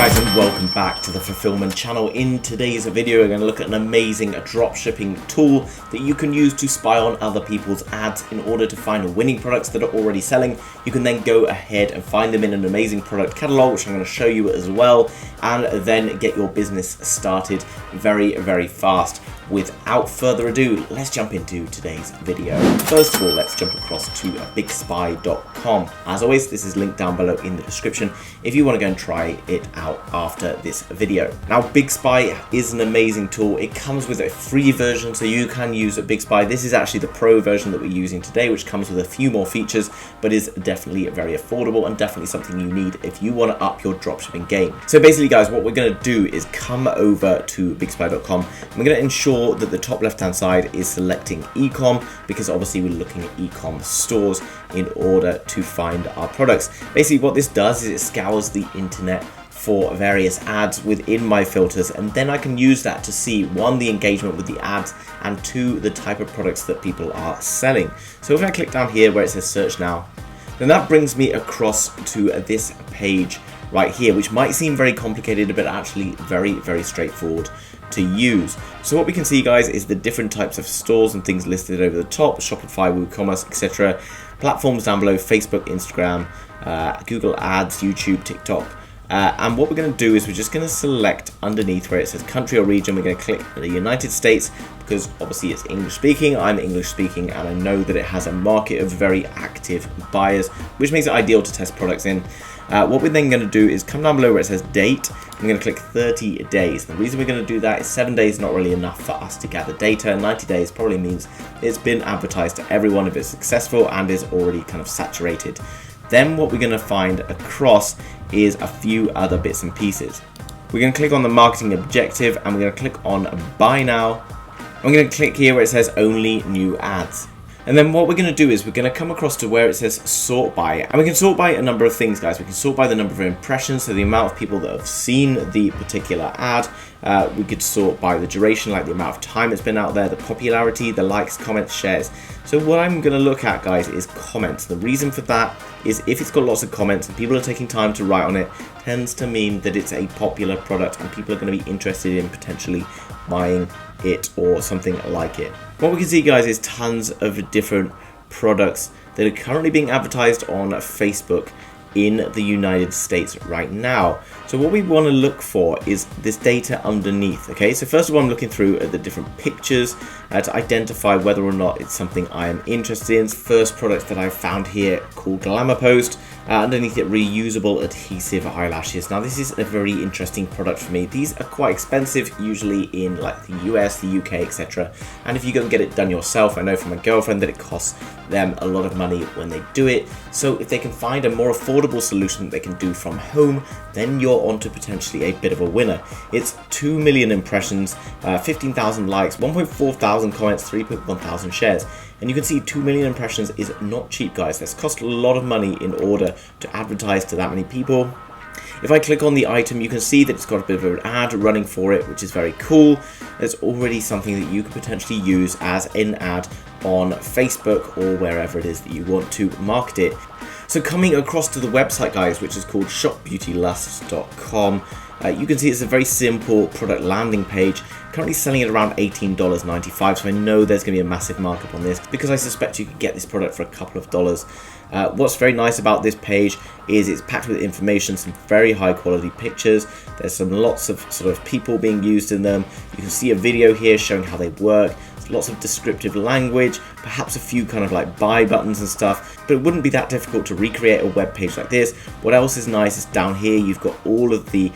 guys, and welcome back to the Fulfillment channel. In today's video, we're going to look at an amazing dropshipping tool that you can use to spy on other people's ads in order to find winning products that are already selling. You can then go ahead and find them in an amazing product catalog, which I'm going to show you as well, and then get your business started very, very fast. Without further ado, let's jump into today's video. First of all, let's jump across to BIGSPY.com. As always, this is linked down below in the description if you want to go and try it out after this video. Now, BIGSPY is an amazing tool. It comes with a free version, so you can use BIGSPY. This is actually the pro version that we're using today, which comes with a few more features, but is definitely very affordable and definitely something you need if you want to up your dropshipping game. So basically, guys, what we're going to do is come over to BIGSPY.com. We're going to ensure that the top left hand side is selecting e-com, because obviously we're looking at e-com stores in order to find our products. Basically what this does is it scours the internet for various ads within my filters, and then I can use that to see, one, the engagement with the ads, and two, the type of products that people are selling. So if I click down here where it says search now, then that brings me across to this page right here, which might seem very complicated, but actually very, very straightforward to use. So what we can see, guys, is the different types of stores and things listed over the top: Shopify, WooCommerce, etc. Platforms down below: Facebook, Instagram, Google Ads, YouTube, TikTok. And what we're going to do is we're just going to select underneath where it says country or region. We're going to click the United States, because obviously it's English speaking. I'm English speaking, and I know that it has a market of very active buyers, which makes it ideal to test products in. What we're then going to do is come down below where it says date. I'm going to click 30 days. The reason we're going to do that is 7 days is not really enough for us to gather data. 90 days probably means it's been advertised to everyone if it's successful and is already kind of saturated. Then what we're going to find across is a few other bits and pieces. We're going to click on the marketing objective, and we're going to click on buy now. I'm going to click here where it says only new ads. And then what we're going to do is we're going to come across to where it says sort by, and we can sort by a number of things, guys. We can sort by the number of impressions, so the amount of people that have seen the particular ad. We could sort by the duration, like the amount of time it's been out there, the popularity, the likes, comments, shares. So what I'm going to look at, guys, is comments. The reason for that is if it's got lots of comments and people are taking time to write on it, tends to mean that it's a popular product and people are going to be interested in potentially buying it or something like it. What we can see, guys, is tons of different products that are currently being advertised on Facebook in the United States right now. So what we want to look for is this data underneath. Okay, so first of all, I'm looking through at the different pictures to identify whether or not it's something I am interested in. First product that I found here called Glamour Post. Underneath it, reusable adhesive eyelashes. Now this is a very interesting product for me. These are quite expensive, usually in like the US, the UK, etc. And if you go and get it done yourself, I know from my girlfriend that it costs them a lot of money when they do it. So if they can find a more affordable solution that they can do from home, then you're onto potentially a bit of a winner. It's 2 million impressions, 15,000 likes, 1.4 thousand comments, 3.1 thousand shares. And you can see 2 million impressions is not cheap, guys. That's cost a lot of money in order to advertise to that many people. If I click on the item, you can see that it's got a bit of an ad running for it, which is very cool. There's already something that you could potentially use as an ad on Facebook or wherever it is that you want to market it. So coming across to the website, guys, which is called shopbeautylust.com, you can see it's a very simple product landing page, currently selling at around $18.95, so I know there's going to be a massive markup on this because I suspect you could get this product for a couple of dollars. What's very nice about this page is it's packed with information, some very high quality pictures. There's some lots of sort of people being used in them. You can see a video here showing how they work. There's lots of descriptive language, perhaps a few kind of like buy buttons and stuff, but it wouldn't be that difficult to recreate a web page like this. What else is nice is down here you've got all of the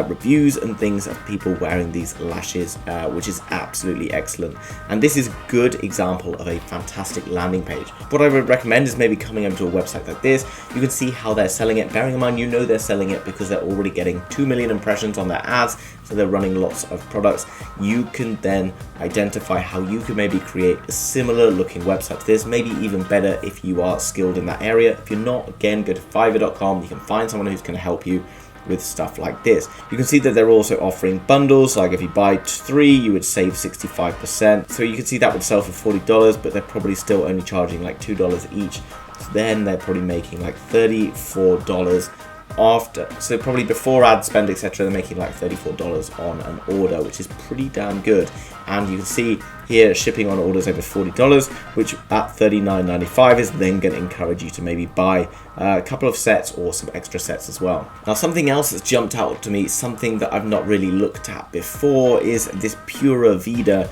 reviews and things of people wearing these lashes, which is absolutely excellent. And this is a good example of a fantastic landing page. What I would recommend is maybe coming over to a website like this. You can see how they're selling it, bearing in mind you know they're selling it because they're already getting 2 million impressions on their ads, so they're running lots of products. You can then identify how you can maybe create a similar looking website to this, maybe even better if you are skilled in that area. If you're not, again, go to fiverr.com. You can find someone who's going to help you with stuff like this. You can see that they're also offering bundles, like if you buy 3 you would save 65%, so you can see that would sell for $40, but they're probably still only charging like $2 each. So then they're probably making like $34 after. So probably before ad spend, etc., they're making like $34 on an order, which is pretty damn good. And you can see here shipping on orders over $40, which at $39.95 is then going to encourage you to maybe buy a couple of sets or some extra sets as well. Now, something else that's jumped out to me, something that I've not really looked at before, is this Pura Vida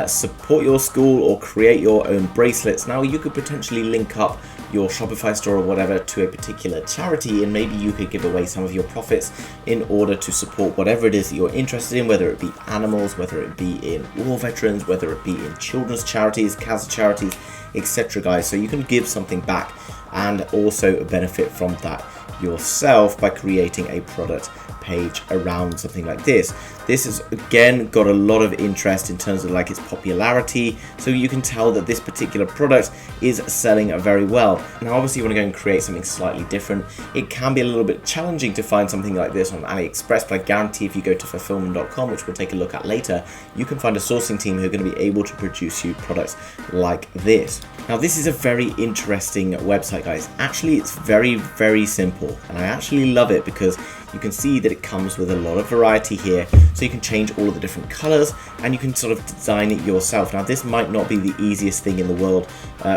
support your school or create your own bracelets. Now, you could potentially link up your Shopify store or whatever to a particular charity, and maybe you could give away some of your profits in order to support whatever it is that you're interested in, whether it be animals, whether it be in war veterans, whether it be in children's charities, cancer charities, etc., guys. So you can give something back and also benefit from that yourself by creating a product page around something like this. This has again got a lot of interest in terms of like its popularity, so you can tell that this particular product is selling very well. Now obviously you want to go and create something slightly different. It can be a little bit challenging to find something like this on AliExpress, but I guarantee if you go to fulfillman.com, which we'll take a look at later, you can find a sourcing team who are going to be able to produce you products like this. Now this is a very interesting website, guys. Actually, it's very, very simple, and I actually love it because you can see that it comes with a lot of variety here, so you can change all of the different colors and you can sort of design it yourself. Now this might not be the easiest thing in the world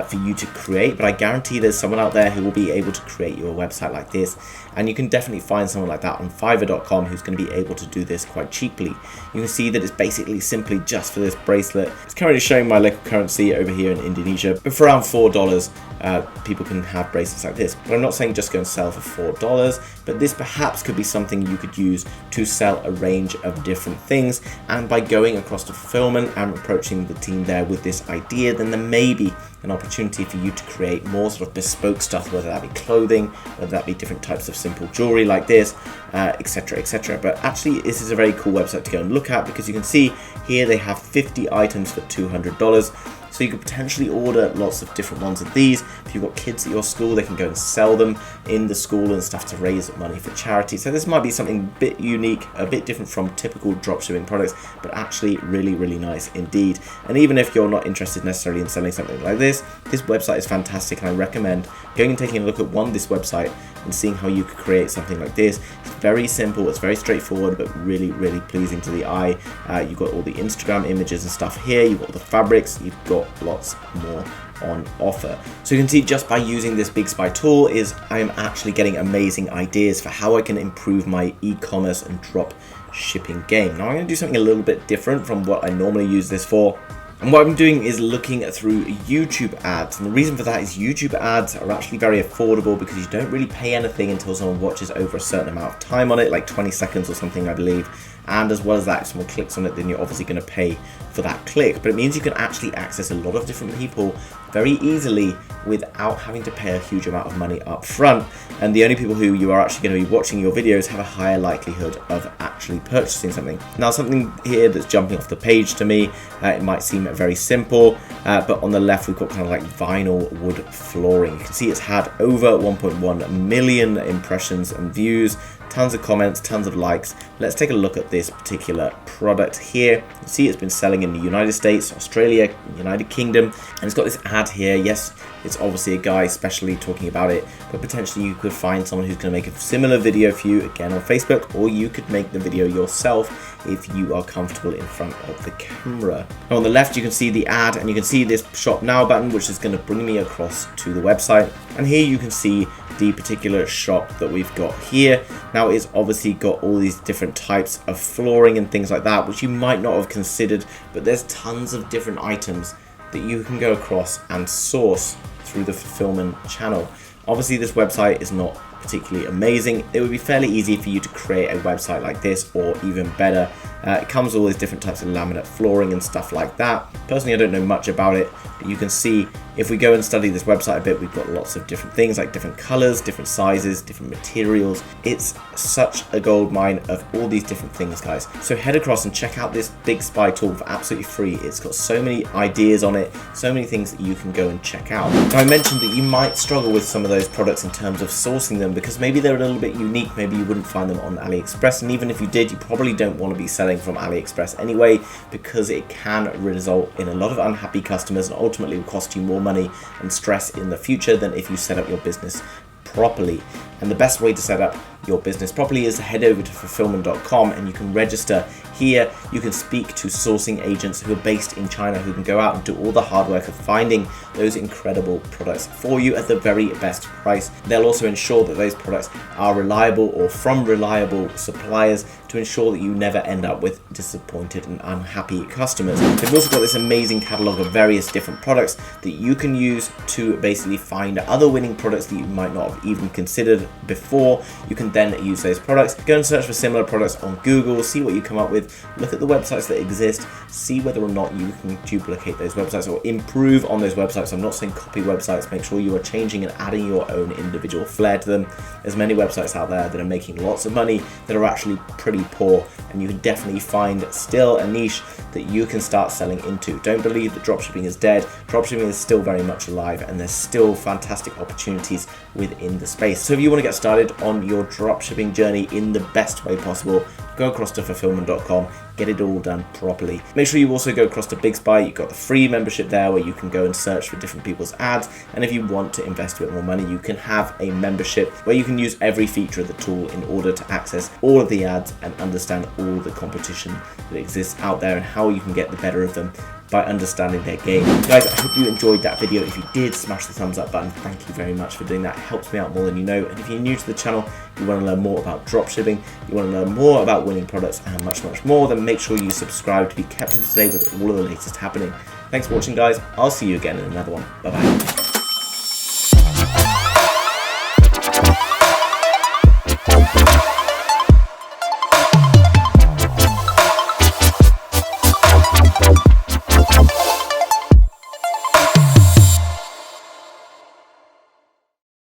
for you to create, but I guarantee there's someone out there who will be able to create you a website like this, and you can definitely find someone like that on Fiverr.com who's going to be able to do this quite cheaply. You can see that it's basically simply just for this bracelet. It's currently showing my local currency over here in Indonesia, but for around $4 people can have bracelets like this. But I'm not saying just go and sell for $4, but this perhaps could be something you could use to sell a range of different things. And by going across to Fulfillment and approaching the team there with this idea, then there may be an opportunity for you to create more sort of bespoke stuff, whether that be clothing, whether that be different types of simple jewelry like this, etc., etc. But actually this is a very cool website to go and look at, because you can see here they have 50 items for $200. So you could potentially order lots of different ones of these. If you've got kids at your school, they can go and sell them in the school and stuff to raise money for charity. So this might be something a bit unique, a bit different from typical dropshipping products, but actually really, really nice indeed. And even if you're not interested necessarily in selling something like this website is fantastic, and I recommend going and taking a look at this website and seeing how you could create something like this. It's very simple, it's very straightforward, but really, really pleasing to the eye. You've got all the Instagram images and stuff here, you've got the fabrics, you've got lots more on offer. So you can see just by using this BIGSPY tool I am actually getting amazing ideas for how I can improve my e-commerce and drop shipping game. Now I'm going to do something a little bit different from what I normally use this for. And what I'm doing is looking through YouTube ads. And the reason for that is YouTube ads are actually very affordable, because you don't really pay anything until someone watches over a certain amount of time on it, like 20 seconds or something, I believe. And as well as that, if someone clicks on it, then you're obviously going to pay for that click. But it means you can actually access a lot of different people very easily without having to pay a huge amount of money up front. And the only people who you are actually going to be watching your videos have a higher likelihood of actually purchasing something. Now, something here that's jumping off the page to me, it might seem very simple, but on the left we've got kind of like vinyl wood flooring. You can see it's had over 1.1 million impressions and views, tons of comments, tons of likes. Let's take a look at this particular product here. You can see it's been selling in the United States, Australia, United Kingdom, and it's got this ad here. Yes, it's obviously a guy specially talking about it, but potentially you could find someone who's going to make a similar video for you, again on Facebook, or you could make the video yourself if you are comfortable in front of the camera. Now on the left you can see the ad, and you can see this shop now button, which is going to bring me across to the website. And here you can see the particular shop that we've got here. Now it's obviously got all these different types of flooring and things like that, which you might not have considered, but there's tons of different items that you can go across and source through the Fulfillment channel. Obviously this website is not particularly amazing. It would be fairly easy for you to create a website like this, or even better. It comes with all these different types of laminate flooring and stuff like that. Personally, I don't know much about it, but you can see if we go and study this website a bit, we've got lots of different things, like different colors, different sizes, different materials. It's such a gold mine of all these different things, guys. So head across and check out this BIGSPY tool for absolutely free. It's got so many ideas on it, so many things that you can go and check out. Now, I mentioned that you might struggle with some of those products in terms of sourcing them, because maybe they're a little bit unique. Maybe you wouldn't find them on AliExpress, and even if you did, you probably don't want to be selling from AliExpress anyway, because it can result in a lot of unhappy customers and ultimately will cost you more money and stress in the future than if you set up your business properly. And the best way to set up your business properly is to head over to fulfillman.com and you can register here. You can speak to sourcing agents who are based in China who can go out and do all the hard work of finding those incredible products for you at the very best price. They'll also ensure that those products are reliable or from reliable suppliers to ensure that you never end up with disappointed and unhappy customers. They've also got this amazing catalog of various different products that you can use to basically find other winning products that you might not have even considered before. You can then use those products, go and search for similar products on Google, see what you come up with, look at the websites that exist, see whether or not you can duplicate those websites or improve on those websites. I'm not saying copy websites, make sure you are changing and adding your own individual flair to them. There's many websites out there that are making lots of money that are actually pretty poor, and you can definitely find still a niche that you can start selling into. Don't believe that dropshipping is dead. Dropshipping is still very much alive, and there's still fantastic opportunities within the space. So if you want to get started on your dropshipping journey in the best way possible, go across to fulfillman.com, get it all done properly. Make sure you also go across to BIGSPY. You've got the free membership there where you can go and search for different people's ads. And if you want to invest a bit more money, you can have a membership where you can use every feature of the tool in order to access all of the ads and understand all the competition that exists out there and how you can get the better of them by understanding their game. Guys, I hope you enjoyed that video. If you did, smash the thumbs up button. Thank you very much for doing that. It helps me out more than you know. And if you're new to the channel, you want to learn more about dropshipping, you want to learn more about winning products and much, much more, then make sure you subscribe to be kept up to date with all of the latest happening. Thanks for watching, guys. I'll see you again in another one. Bye-bye.